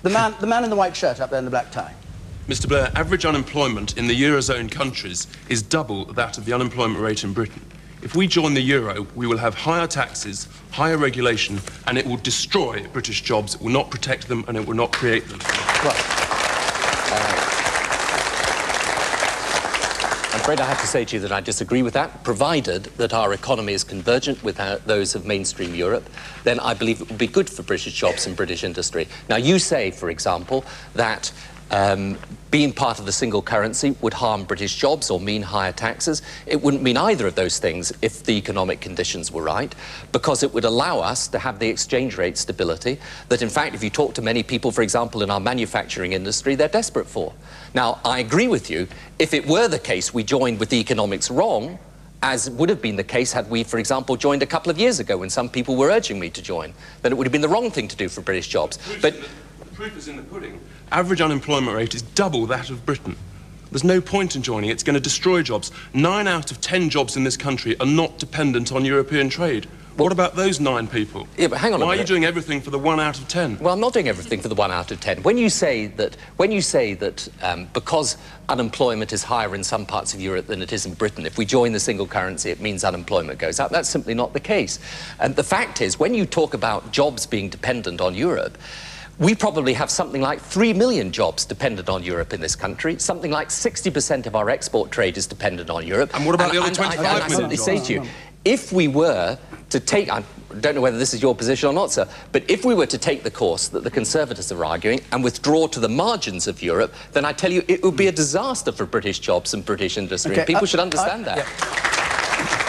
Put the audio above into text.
The man in the white shirt up there in the black tie. Mr. Blair, average unemployment in the Eurozone countries is double that of the unemployment rate in Britain. If we join the Euro, we will have higher taxes, higher regulation, and it will destroy British jobs. It will not protect them, and it will not create them. Well, I'm afraid I have to say to you that I disagree with that. Provided that our economy is convergent with those of mainstream Europe, then I believe it would be good for British jobs and British industry. Now, you say, for example, that being part of the single currency would harm British jobs or mean higher taxes. It wouldn't mean either of those things if the economic conditions were right, because it would allow us to have the exchange rate stability that, in fact, if you talk to many people, for example, in our manufacturing industry, they're desperate for. Now, I agree with you. If it were the case we joined with the economics wrong, as would have been the case had we, for example, joined a couple of years ago when some people were urging me to join, then it would have been the wrong thing to do for British jobs. But the proof is in the pudding. Average unemployment rate is double that of Britain. There's no point in joining. It's going to destroy jobs. 9 out of 10 jobs in this country are not dependent on European trade. What about those 9 people? Yeah, but hang on a minute. Why are you doing everything for the 1 out of 10? Well, I'm not doing everything for the 1 out of 10. When you say that because unemployment is higher in some parts of Europe than it is in Britain, if we join the single currency, it means unemployment goes up. That's simply not the case. And the fact is, when you talk about jobs being dependent on Europe, we probably have something like 3 million jobs dependent on Europe in this country. Something like 60% of our export trade is dependent on Europe. And what about the other 25 million? I simply say to you, if we were to take, I don't know whether this is your position or not, sir, but if we were to take the course that the Conservatives are arguing and withdraw to the margins of Europe, then I tell you it would be a disaster for British jobs and British industry. Okay, And people should understand that. Yeah.